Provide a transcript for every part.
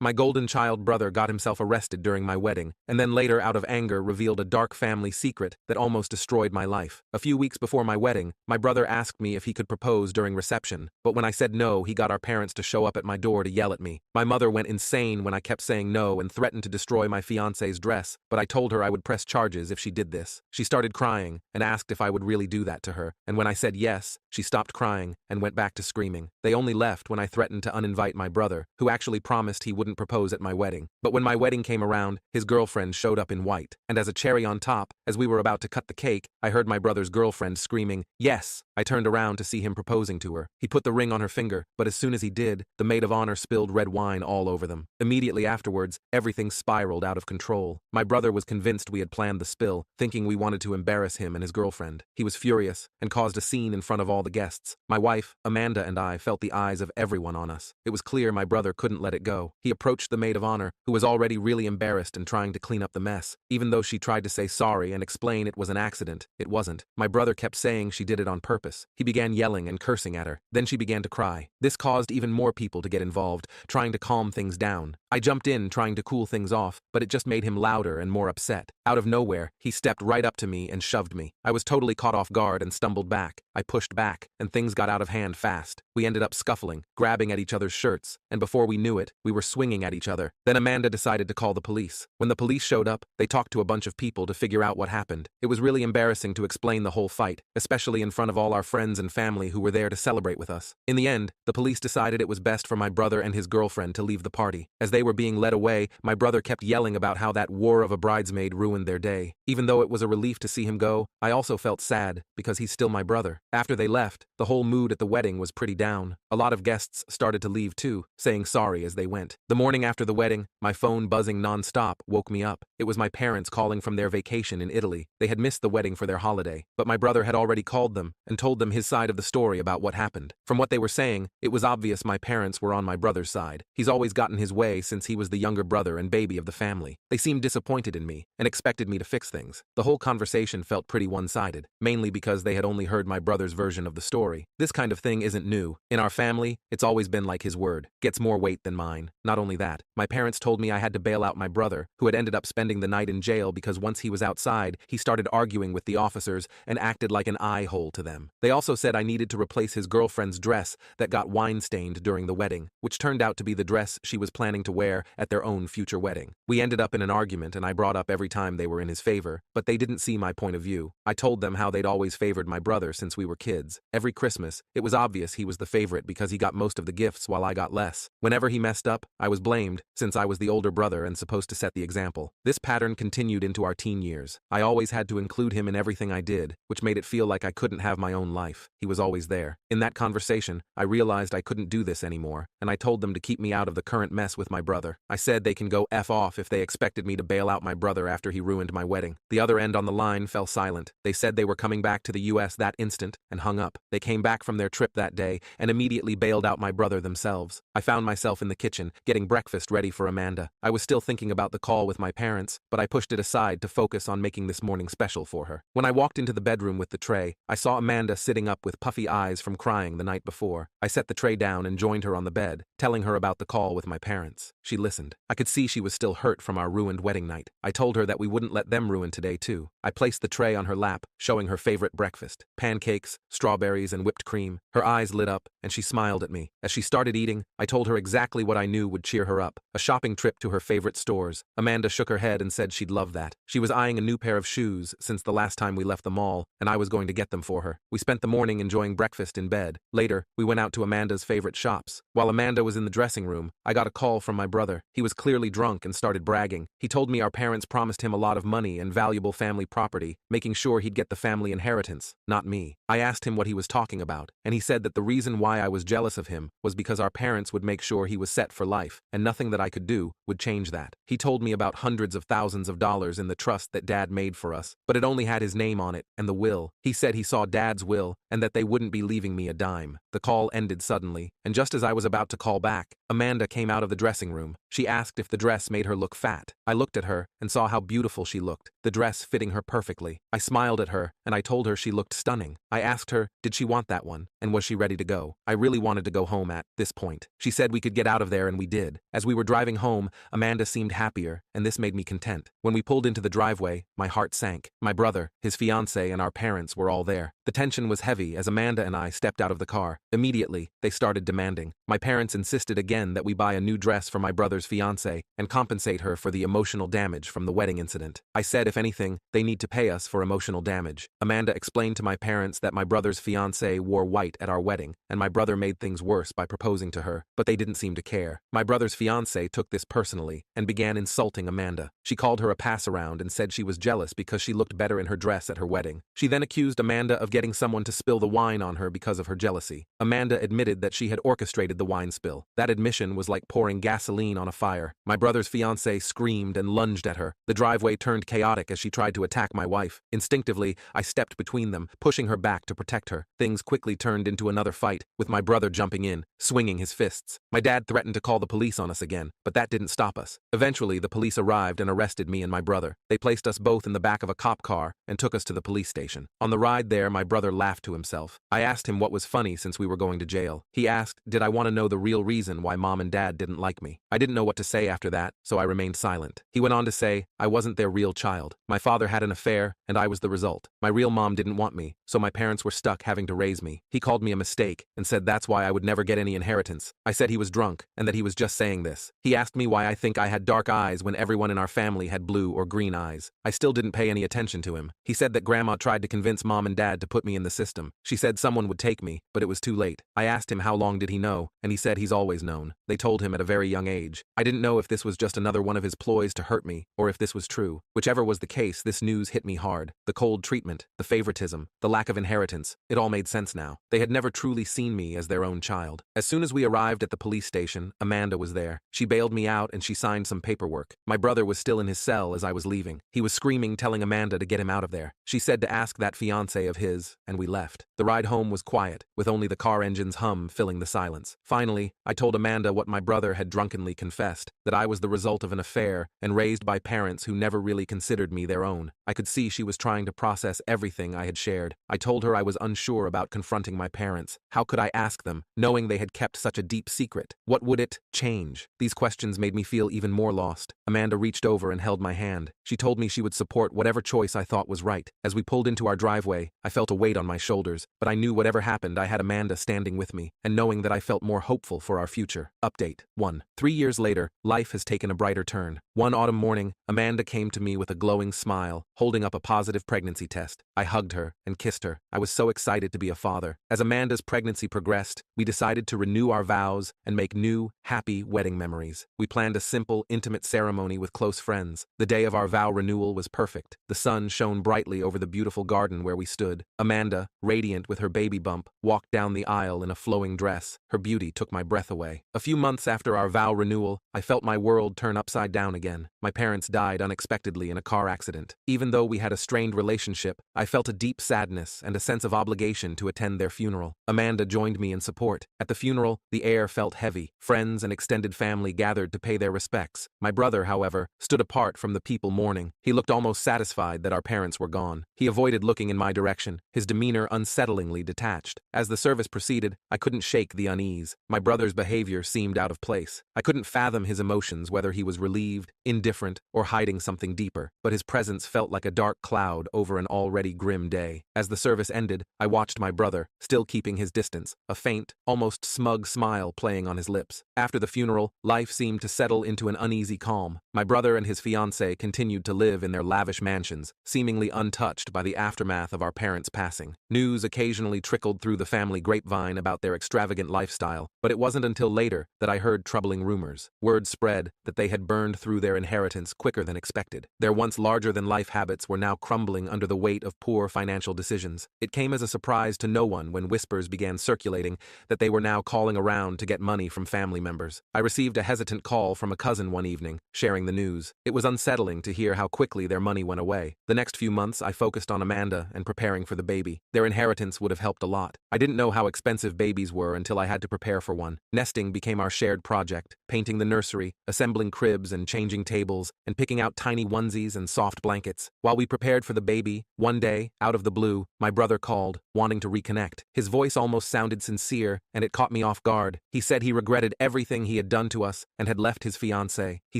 My golden child brother got himself arrested during my wedding, and then later out of anger revealed a dark family secret that almost destroyed my life. A few weeks before my wedding, my brother asked me if he could propose during reception, but when I said no, he got our parents to show up at my door to yell at me. My mother went insane when I kept saying no and threatened to destroy my fiancé's dress, but I told her I would press charges if she did this. She started crying and asked if I would really do that to her, and when I said yes, she stopped crying and went back to screaming. They only left when I threatened to uninvite my brother, who actually promised he wouldn't propose at my wedding. But when my wedding came around, his girlfriend showed up in white, and as a cherry on top, as we were about to cut the cake, I heard my brother's girlfriend screaming, "Yes!" I turned around to see him proposing to her. He put the ring on her finger, but as soon as he did, the maid of honor spilled red wine all over them. Immediately afterwards, everything spiraled out of control. My brother was convinced we had planned the spill, thinking we wanted to embarrass him and his girlfriend. He was furious and caused a scene in front of all the guests. My wife, Amanda, and I felt the eyes of everyone on us. It was clear my brother couldn't let it go. He approached the maid of honor, who was already really embarrassed and trying to clean up the mess. Even though she tried to say sorry and explain it was an accident, it wasn't. My brother kept saying she did it on purpose. He began yelling and cursing at her. Then she began to cry. This caused even more people to get involved, trying to calm things down. I jumped in trying to cool things off, but it just made him louder and more upset. Out of nowhere, he stepped right up to me and shoved me. I was totally caught off guard and stumbled back. I pushed back, and things got out of hand fast. We ended up scuffling, grabbing at each other's shirts, and before we knew it, we were swinging at each other. Then Amanda decided to call the police. When the police showed up, they talked to a bunch of people to figure out what happened. It was really embarrassing to explain the whole fight, especially in front of all our friends and family who were there to celebrate with us. In the end, the police decided it was best for my brother and his girlfriend to leave the party. As they were being led away, my brother kept yelling about how that war of a bridesmaid ruined their day. Even though it was a relief to see him go, I also felt sad because he's still my brother. After they left, the whole mood at the wedding was pretty down. A lot of guests started to leave too, saying sorry as they went. The morning after the wedding, my phone buzzing non-stop woke me up. It was my parents calling from their vacation in Italy. They had missed the wedding for their holiday, but my brother had already called them and told them his side of the story about what happened. From what they were saying, it was obvious my parents were on my brother's side. He's always gotten his way since he was the younger brother and baby of the family. They seemed disappointed in me and expected me to fix things. The whole conversation felt pretty one-sided, mainly because they had only heard my brother's version of the story. This kind of thing isn't new. In our family, it's always been like his word gets more weight than mine. Not only that, my parents told me I had to bail out my brother, who had ended up spending the night in jail because once he was outside, he started arguing with the officers and acted like an eye hole to them. They also said I needed to replace his girlfriend's dress that got wine-stained during the wedding, which turned out to be the dress she was planning to wear at their own future wedding. We ended up in an argument and I brought up every time they were in his favor, but they didn't see my point of view. I told them how they'd always favored my brother since we were kids. Every Christmas, it was obvious he was the favorite because he got most of the gifts while I got less. Whenever he messed up, I was blamed, since I was the older brother and supposed to set the example. This pattern continued into our teen years. I always had to include him in everything I did, which made it feel like I couldn't have my own life. He was always there. In that conversation, I realized I couldn't do this anymore, and I told them to keep me out of the current mess with my brother. I said they can go F off if they expected me to bail out my brother after he ruined my wedding. The other end on the line fell silent. They said they were coming back to the US that instant and hung up. They came back from their trip that day and immediately bailed out my brother themselves. I found myself in the kitchen, getting breakfast ready for Amanda. I was still thinking about the call with my parents, but I pushed it aside to focus on making this morning special for her. When I walked into the bedroom with the tray, I saw Amanda sitting up with puffy eyes from crying the night before. I set the tray down and joined her on the bed, telling her about the call with my parents. She listened. I could see she was still hurt from our ruined wedding night. I told her that we wouldn't let them ruin today too. I placed the tray on her lap, showing her favorite breakfast: pancakes, strawberries, and whipped cream. Her eyes lit up, and she smiled at me. As she started eating, I told her exactly what I knew would cheer her up: a shopping trip to her favorite stores. Amanda shook her head and said she'd love that. She was eyeing a new pair of shoes since the last time we left the mall, and I was going to get them for her. We spent the morning enjoying breakfast in bed. Later, we went out to Amanda's favorite shops. While Amanda was in the dressing room, I got a call from my brother. He was clearly drunk and started bragging. He told me our parents promised him a lot of money and valuable family property, making sure he'd get the family inheritance, not me. I asked him what he was talking about, and he said that the reason why I was jealous of him was because our parents would make sure he was set for life, and nothing that I could do would change that. He told me about hundreds of thousands of dollars in the trust that Dad made for us, but it only had his name on it and the will. He said he saw Dad's will and that they wouldn't be leaving me a dime. The call ended suddenly, and just as I was about to call back, Amanda came out of the dressing room. She asked if the dress made her look fat. I looked at her and saw how beautiful she looked, the dress fitting her perfectly. I smiled at her and I told her she looked stunning. I asked her, did she want that one, and was she ready to go? I really wanted to go home at this point. She said we could get out of there, and we did. As we were driving home, Amanda seemed happier, and this made me content. When we pulled into the driveway, my heart sank. My brother, his fiancée, and our parents were all there. The tension was heavy as Amanda and I stepped out of the car. Immediately, they started demanding. My parents insisted again that we buy a new dress for my brother's fiancée and compensate her for the emotional damage from the wedding incident. I said if anything, they need to pay us for emotional damage. Amanda explained to my parents that my brother's fiancée wore white at our wedding, and my brother made things worse by proposing to her, but they didn't seem to care. My brother's fiancée took this personally and began insulting Amanda. She called her a pass-around and said she was jealous because she looked better in her dress at her wedding. She then accused Amanda of getting someone to spill the wine on her because of her jealousy. Amanda admitted that she had orchestrated the wine spill. That admission was like pouring gasoline on a fire. My brother's fiancée screamed and lunged at her. The driveway turned chaotic as she tried to attack my wife. Instinctively, I stepped between them, pushing her back to protect her. Things quickly turned into another fight, with my brother jumping in, swinging his fists. My dad threatened to call the police on us again, but that didn't stop us. Eventually, the police arrived and arrested me and my brother. They placed us both in the back of a cop car and took us to the police station. On the ride there, my brother laughed to himself. I asked him what was funny since we were going to jail. He asked, did I want to know the real reason why mom and dad didn't like me? I didn't know what to say after that, so I remained silent. He went on to say, I wasn't their real child. My father had an affair, and I was the result. My real mom didn't want me, so my parents were stuck having to raise me. He called me a mistake and said that's why I would never get any inheritance. I said he was drunk and that he was just saying this. He asked me why I think I had dark eyes when everyone in our family had blue or green eyes. I still didn't pay any attention to him. He said that grandma tried to convince mom and dad to put me in the system. She said someone would take me, but it was too late. I asked him how long did he know, and he said he's always known. They told him at a very young age. I didn't know if this was just another one of his ploys to hurt me, or if this was true. Whichever was the case, this news hit me hard. The cold treatment, the favoritism, the lack of inheritance, it all made sense now. They had never truly seen me as their own child. As soon as we arrived at the police station, Amanda was there. She bailed me out and she signed some paperwork. My brother was still in his cell as I was leaving. He was screaming, telling Amanda to get him out of there. She said to ask that fiancé of his, and we left. The ride home was quiet, with only the car engine's hum filling the silence. Finally, I told Amanda what my brother had drunkenly confessed, that I was the result of an affair and raised by parents who never really considered me their own. I could see she was trying to process everything I had shared. I told her I was unsure about confronting my parents. How could I ask them, knowing they had kept such a deep secret? What would it change? These questions made me feel even more lost. Amanda reached over and held my hand. She told me she would support whatever choice I thought was right. As we pulled into our driveway, I felt a weight on my shoulders, but I knew whatever happened I had Amanda standing with me, and knowing that I felt more hopeful for our future. Update 1. 3 years later, life has taken a brighter turn. One autumn morning, Amanda came to me with a glowing smile, holding up a positive pregnancy test. I hugged her and kissed her. I was so excited to be a father. As Amanda's pregnancy progressed, we decided to renew our vows and make new, happy wedding memories. We planned a simple, intimate ceremony with close friends. The day of our vow renewal was perfect. The sun shone brightly over the beautiful garden where we stood. Amanda, radiant with her baby bump, walked down the aisle in a flowing dress. Her beauty took my breath away. A few months after our vow renewal, I felt my world turn upside down again. My parents died unexpectedly in a car accident. Even though we had a strained relationship, I felt a deep sadness and a sense of obligation to attend their funeral. Amanda joined me in support. At the funeral, the air felt heavy. Friends and extended family gathered to pay their respects. My brother, however, stood apart from the people mourning. He looked almost satisfied that our parents were gone. He avoided looking in my direction, his demeanor unsettlingly detached. As the service proceeded, I couldn't shake the unease. My brother's behavior seemed out of place. I couldn't fathom his emotions, whether he was relieved, indifferent, or hiding something deeper, but his presence felt like a dark cloud over an already grim day. As the service ended, I watched my brother, still keeping his distance, a faint, almost smug smile playing on his lips. After the funeral, life seemed to settle into an uneasy calm. My brother and his fiancée continued to live in their lavish mansions, seemingly untouched by the aftermath of our parents' passing. News occasionally trickled through the family grapevine about their extravagant lifestyle, but it wasn't until later that I heard troubling rumors. Word spread that they had burned through their inheritance quicker than expected. Their once larger-than-life habits were now crumbling under the weight of poor financial decisions. It came as a surprise to no one when whispers began circulating that they were now calling around to get money from family members. I received a hesitant call from a cousin one evening, sharing the news. It was unsettling to hear how quickly their money went away. The next few months, I focused on Amanda and preparing for the baby. Their inheritance would have helped a lot. I didn't know how expensive babies were until I had to prepare for one. Nesting became our shared project, painting the nursery, assembling cribs and changing tables, and picking out tiny onesies and soft blankets. While we prepared for the baby, one day, out of the blue, my brother called, wanting to reconnect. His voice almost sounded sincere, and it caught me off guard. He said he regretted everything he had done to us and had left his fiancée. He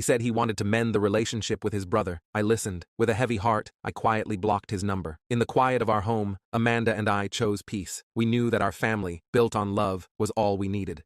said he wanted to mend the relationship with his brother. I listened. With a heavy heart, I quietly blocked his number. In the quiet of our home, Amanda and I chose peace. We knew that our family, built on love, was all we needed.